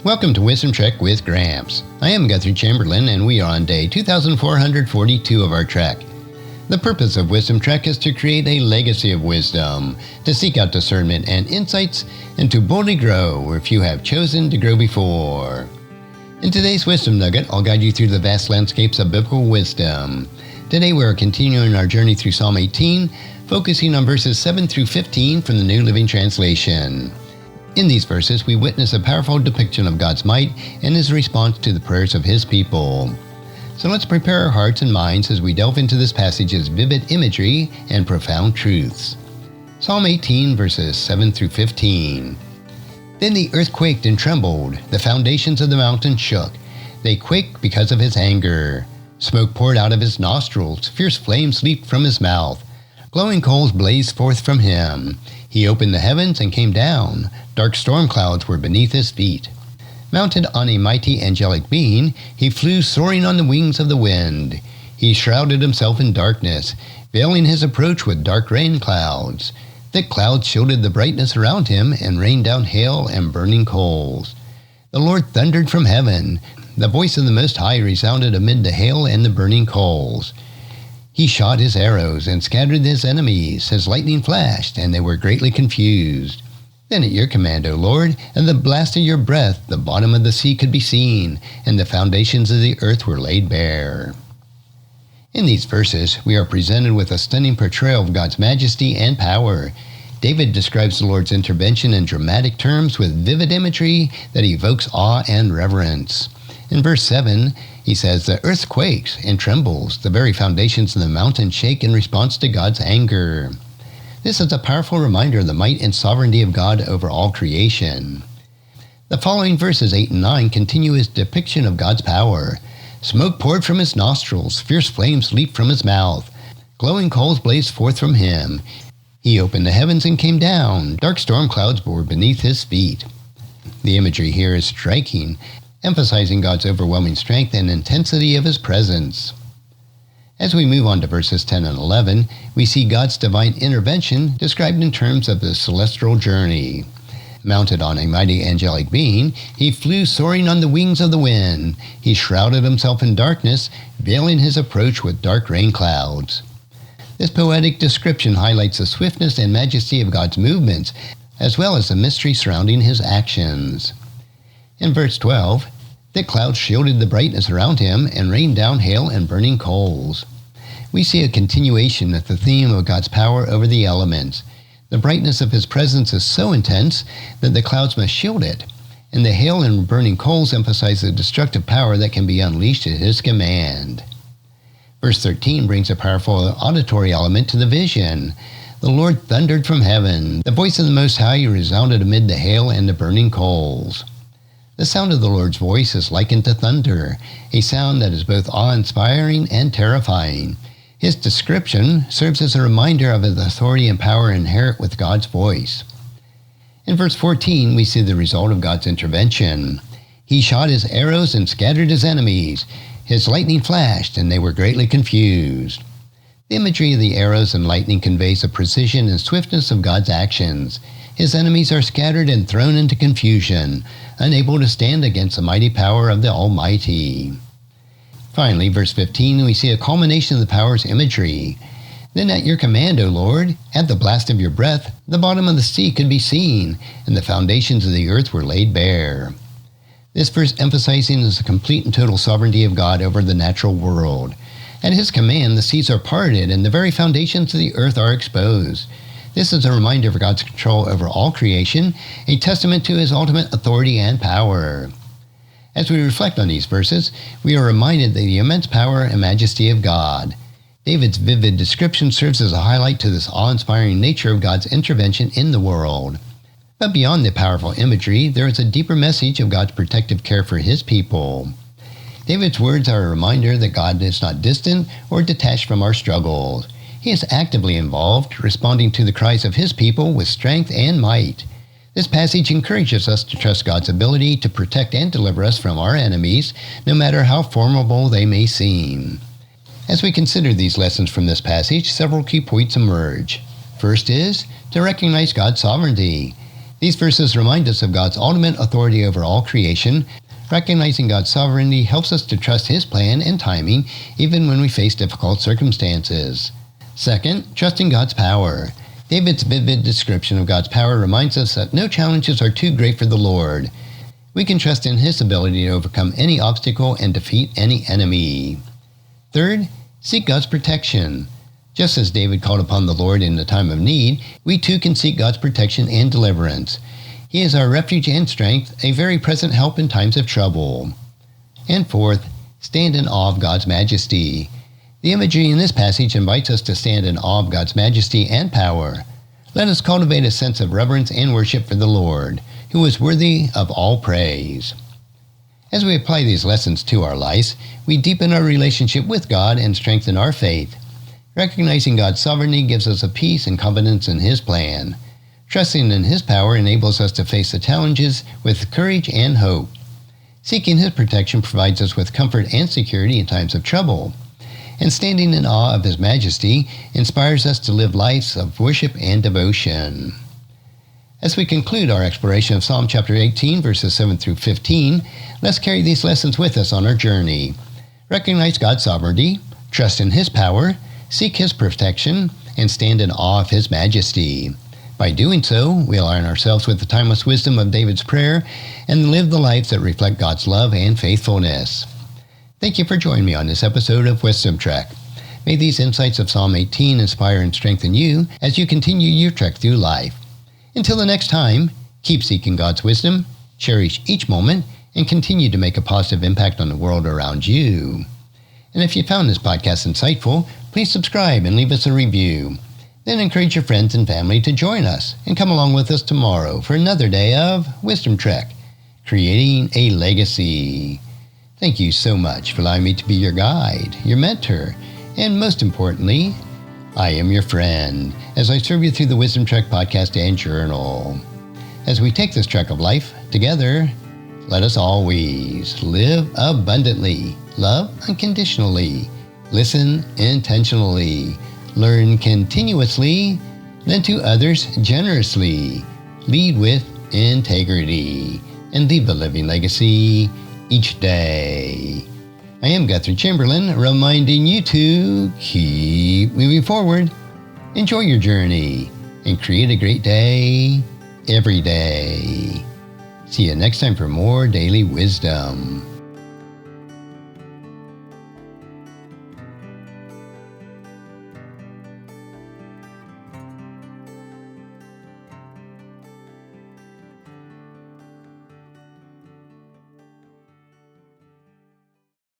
Welcome to Wisdom Trek with Gramps. I am Guthrie Chamberlain, and we are on day 2442 of our trek. The purpose of Wisdom Trek is to create a legacy of wisdom, to seek out discernment and insights, and to boldly grow where few have chosen to grow before. In today's Wisdom Nugget, I'll guide you through the vast landscapes of biblical wisdom. Today we are continuing our journey through Psalm 18, focusing on verses 7 through 15 from the New Living Translation. In these verses, we witness a powerful depiction of God's might and His response to the prayers of His people. So let's prepare our hearts and minds as we delve into this passage's vivid imagery and profound truths. Psalm 18, verses 7 through 15. Then the earth quaked and trembled, the foundations of the mountains shook. They quaked because of His anger. Smoke poured out of His nostrils, fierce flames leaped from His mouth. Glowing coals blazed forth from Him. He opened the heavens and came down. Dark storm clouds were beneath His feet. Mounted on a mighty angelic being, He flew soaring on the wings of the wind. He shrouded Himself in darkness, veiling His approach with dark rain clouds. Thick clouds shielded the brightness around Him and rained down hail and burning coals. The Lord thundered from heaven. The voice of the Most High resounded amid the hail and the burning coals. He shot His arrows and scattered His enemies. His lightning flashed, and they were greatly confused. Then at your command, O Lord, and the blast of your breath, the bottom of the sea could be seen, and the foundations of the earth were laid bare. In these verses, we are presented with a stunning portrayal of God's majesty and power. David describes the Lord's intervention in dramatic terms with vivid imagery that evokes awe and reverence. In verse 7, he says, "The earth quakes and trembles. The very foundations of the mountains shake in response to God's anger." This is a powerful reminder of the might and sovereignty of God over all creation. The following verses 8 and 9 continue His depiction of God's power. Smoke poured from His nostrils. Fierce flames leaped from His mouth. Glowing coals blazed forth from Him. He opened the heavens and came down. Dark storm clouds were beneath His feet. The imagery here is striking, emphasizing God's overwhelming strength and intensity of His presence. As we move on to verses 10 and 11, we see God's divine intervention described in terms of the celestial journey. Mounted on a mighty angelic being, He flew soaring on the wings of the wind. He shrouded Himself in darkness, veiling His approach with dark rain clouds. This poetic description highlights the swiftness and majesty of God's movements, as well as the mystery surrounding His actions. In verse 12, thick clouds shielded the brightness around Him and rained down hail and burning coals. We see a continuation of the theme of God's power over the elements. The brightness of His presence is so intense that the clouds must shield it, and the hail and burning coals emphasize the destructive power that can be unleashed at His command. Verse 13 brings a powerful auditory element to the vision. The Lord thundered from heaven. The voice of the Most High resounded amid the hail and the burning coals. The sound of the Lord's voice is likened to thunder, a sound that is both awe-inspiring and terrifying. His description serves as a reminder of His authority and power inherent with God's voice. In verse 14, we see the result of God's intervention. He shot His arrows and scattered His enemies. His lightning flashed, and they were greatly confused. The imagery of the arrows and lightning conveys the precision and swiftness of God's actions. His enemies are scattered and thrown into confusion, unable to stand against the mighty power of the Almighty. Finally, verse 15, we see a culmination of the power's imagery. Then at your command, O Lord, at the blast of your breath, the bottom of the sea could be seen, and the foundations of the earth were laid bare. This verse emphasizing the complete and total sovereignty of God over the natural world. At His command, the seas are parted, and the very foundations of the earth are exposed. This is a reminder of God's control over all creation, a testament to His ultimate authority and power. As we reflect on these verses, we are reminded of the immense power and majesty of God. David's vivid description serves as a highlight to this awe-inspiring nature of God's intervention in the world. But beyond the powerful imagery, there is a deeper message of God's protective care for His people. David's words are a reminder that God is not distant or detached from our struggles. He is actively involved, responding to the cries of His people with strength and might. This passage encourages us to trust God's ability to protect and deliver us from our enemies, no matter how formidable they may seem. As we consider these lessons from this passage, several key points emerge. First is to recognize God's sovereignty. These verses remind us of God's ultimate authority over all creation. Recognizing God's sovereignty helps us to trust His plan and timing even when we face difficult circumstances. Second, trusting God's power. David's vivid description of God's power reminds us that no challenges are too great for the Lord. We can trust in His ability to overcome any obstacle and defeat any enemy. Third, seek God's protection. Just as David called upon the Lord in the time of need, we too can seek God's protection and deliverance. He is our refuge and strength, a very present help in times of trouble. And fourth, stand in awe of God's majesty. The imagery in this passage invites us to stand in awe of God's majesty and power. Let us cultivate a sense of reverence and worship for the Lord, who is worthy of all praise. As we apply these lessons to our lives, we deepen our relationship with God and strengthen our faith. Recognizing God's sovereignty gives us a peace and confidence in His plan. Trusting in His power enables us to face the challenges with courage and hope. Seeking His protection provides us with comfort and security in times of trouble. And standing in awe of His majesty inspires us to live lives of worship and devotion. As we conclude our exploration of Psalm chapter 18, verses 7 through 15, let's carry these lessons with us on our journey. Recognize God's sovereignty, trust in His power, seek His protection, and stand in awe of His majesty. By doing so, we align ourselves with the timeless wisdom of David's prayer and live the lives that reflect God's love and faithfulness. Thank you for joining me on this episode of Wisdom Trek. May these insights of Psalm 18 inspire and strengthen you as you continue your trek through life. Until the next time, keep seeking God's wisdom, cherish each moment, and continue to make a positive impact on the world around you. And if you found this podcast insightful, please subscribe and leave us a review. Then encourage your friends and family to join us and come along with us tomorrow for another day of Wisdom Trek, creating a legacy. Thank you so much for allowing me to be your guide, your mentor, and most importantly, I am your friend as I serve you through the Wisdom Trek podcast and journal. As we take this trek of life together, let us always live abundantly, love unconditionally, listen intentionally, learn continuously, lend to others generously, lead with integrity, and leave a living legacy each day. I am Guthrie Chamberlain, reminding you to keep moving forward, enjoy your journey, and create a great day every day. See you next time for more daily wisdom.